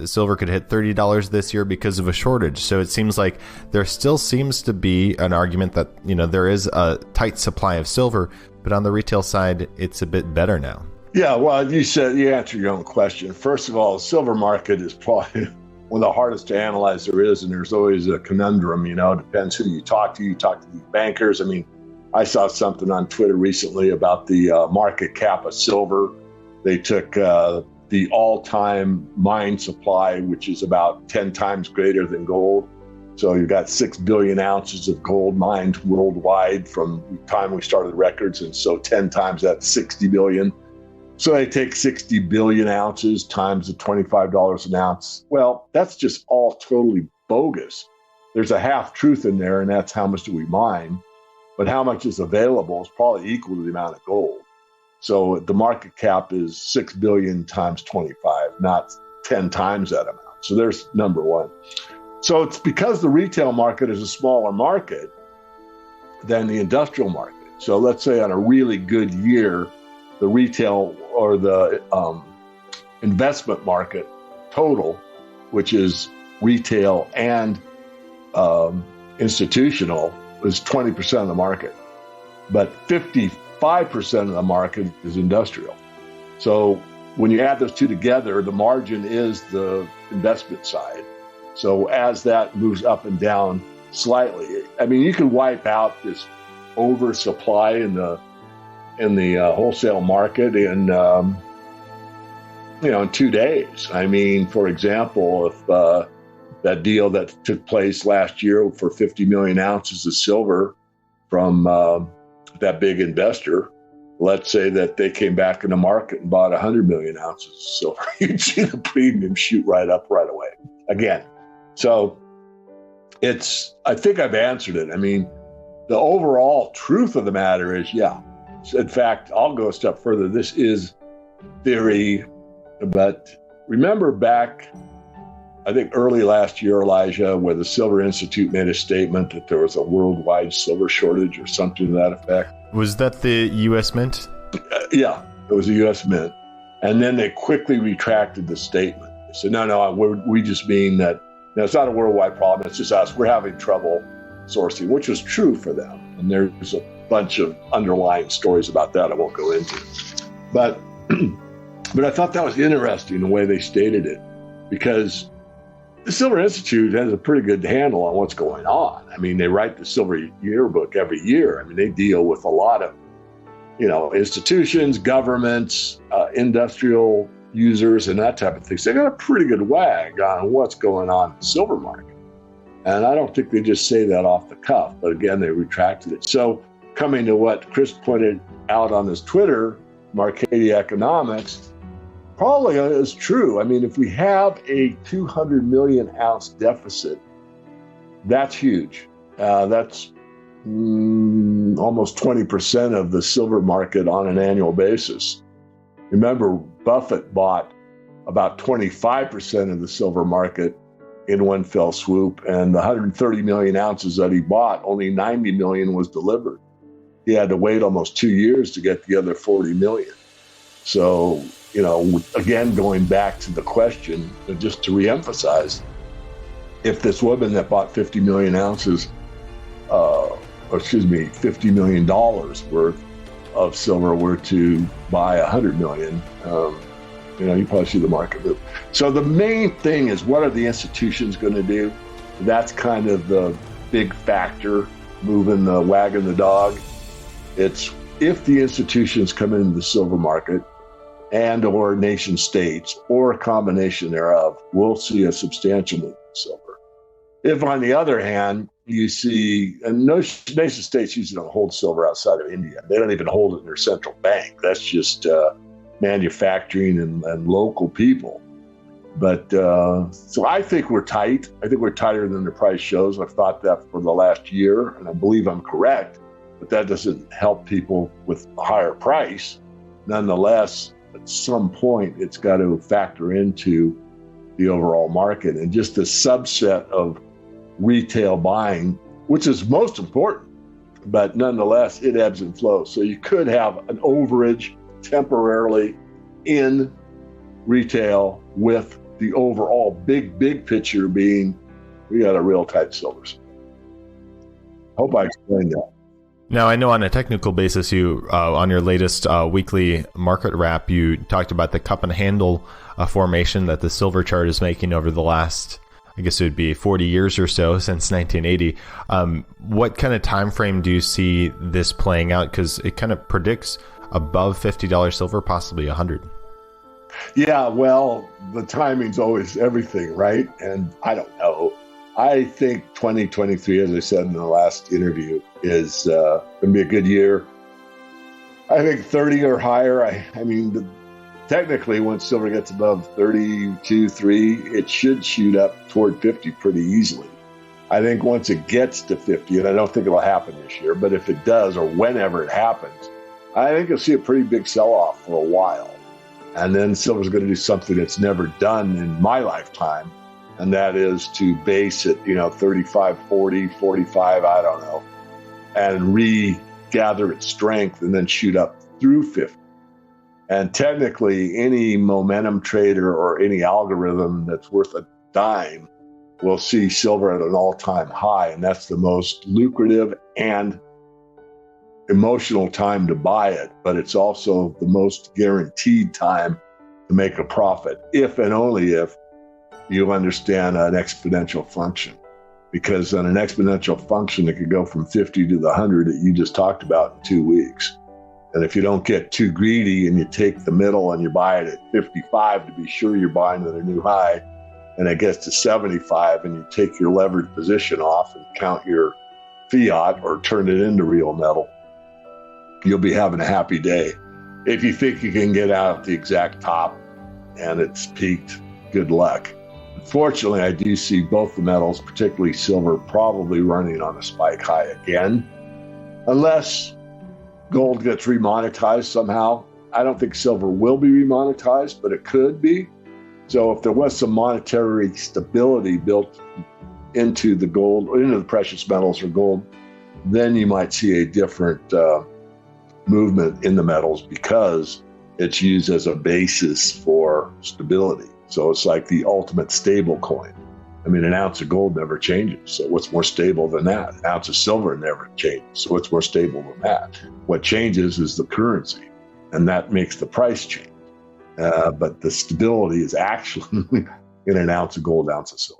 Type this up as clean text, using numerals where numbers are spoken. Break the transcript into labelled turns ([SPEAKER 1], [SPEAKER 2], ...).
[SPEAKER 1] silver could hit $30 this year because of a shortage. So it seems like there still seems to be an argument that, there is a tight supply of silver, but on the retail side, it's a bit better now.
[SPEAKER 2] Yeah, well, you answered your own question. First of all, the silver market is probably one of the hardest to analyze there is, and there's always a conundrum, it depends who you talk to. You talk to these bankers. I saw something on Twitter recently about the market cap of silver. They took the all-time mine supply, which is about 10 times greater than gold. So you've got 6 billion ounces of gold mined worldwide from the time we started records, and so 10 times that's 60 billion. So they take 60 billion ounces times the $25 an ounce. Well, that's just all totally bogus. There's a half truth in there, and that's how much do we mine. But how much is available is probably equal to the amount of gold. So the market cap is 6 billion times 25, not 10 times that amount. So there's number one. So it's because the retail market is a smaller market than the industrial market. So let's say on a really good year, the retail or the investment market total, which is retail and institutional, is 20% of the market. But 55% of the market is industrial. So when you add those two together, the margin is the investment side. So as that moves up and down slightly, you can wipe out this oversupply in the wholesale market in 2 days. For example, if that deal that took place last year for 50 million ounces of silver from that big investor, let's say that they came back in the market and bought 100 million ounces of silver, you'd see the premium shoot right up right away again. So I think I've answered it. The overall truth of the matter is, in fact, I'll go a step further. This is theory, but remember back, I think early last year, Elijah, where the Silver Institute made a statement that there was a worldwide silver shortage or something to that effect.
[SPEAKER 1] Was that the U.S. Mint?
[SPEAKER 2] Yeah, it was the U.S. Mint. And then they quickly retracted the statement. They said, no, we just mean that it's not a worldwide problem. It's just us. We're having trouble sourcing, which was true for them. And there's a bunch of underlying stories about that I won't go into. But I thought that was interesting the way they stated it, because the Silver Institute has a pretty good handle on what's going on. They write the Silver Yearbook every year. They deal with a lot of, institutions, governments, industrial users, and that type of thing. So they got a pretty good wag on what's going on in the silver market. And I don't think they just say that off the cuff, but again, they retracted it. So coming to what Chris pointed out on his Twitter, Marcadia Economics, probably is true. If we have a 200 million ounce deficit, that's huge. That's almost 20% of the silver market on an annual basis. Remember, Buffett bought about 25% of the silver market in one fell swoop, and the 130 million ounces that he bought, only 90 million was delivered. He had to wait almost 2 years to get the other 40 million. So, again, going back to the question, just to reemphasize, if this woman that bought 50 million ounces, $50 million worth of silver were to buy 100 million, you probably see the market move. So the main thing is, what are the institutions going to do? That's kind of the big factor moving the wagon the dog. It's if the institutions come into the silver market and or nation states or a combination thereof, we'll see a substantial move in silver. If, on the other hand, you see, and nation states usually don't hold silver outside of India. They don't even hold it in their central bank. That's just manufacturing and local people. But so I think we're tight. I think we're tighter than the price shows. I've thought that for the last year, and I believe I'm correct. But that doesn't help people with a higher price. Nonetheless, at some point, it's got to factor into the overall market, and just the subset of retail buying, which is most important, but nonetheless, it ebbs and flows. So you could have an overage temporarily in retail with the overall big picture being we got a real tight silver supply. Hope I explained that.
[SPEAKER 1] Now, I know on a technical basis, you on your latest weekly market wrap, you talked about the cup and handle formation that the silver chart is making over the last, I guess it would be 40 years or so, since 1980. What kind of time frame do you see this playing out? Because it kind of predicts above $50 silver, possibly 100.
[SPEAKER 2] Yeah, well, the timing's always everything, right? And I don't know. I think 2023, as I said in the last interview, is going to be a good year. I think 30 or higher. I mean, technically, once silver gets above 32, 3, it should shoot up toward 50 pretty easily. I think once it gets to 50, and I don't think it'll happen this year, but if it does, or whenever it happens, I think you'll see a pretty big sell-off for a while. And then silver's going to do something it's never done in my lifetime. And that is to base it, 35, 40, 45, I don't know, and regather its strength and then shoot up through 50. And technically, any momentum trader or any algorithm that's worth a dime will see silver at an all-time high. And that's the most lucrative and emotional time to buy it. But it's also the most guaranteed time to make a profit, if and only if you understand an exponential function. Because on an exponential function, it could go from 50 to the 100 that you just talked about in 2 weeks. And if you don't get too greedy and you take the middle and you buy it at 55 to be sure you're buying at a new high, and it gets to 75 and you take your levered position off and count your fiat or turn it into real metal, you'll be having a happy day. If you think you can get out at the exact top and it's peaked, good luck. Fortunately, I do see both the metals, particularly silver, probably running on a spike high again, unless gold gets remonetized somehow. I don't think silver will be remonetized, but it could be. So if there was some monetary stability built into the gold, or into the precious metals or gold, then you might see a different movement in the metals because it's used as a basis for stability. So it's like the ultimate stable coin. I mean, an ounce of gold never changes. So what's more stable than that? An ounce of silver never changes. So what's more stable than that? What changes is the currency, and that makes the price change. But the stability is actually in an ounce of gold, ounce of silver.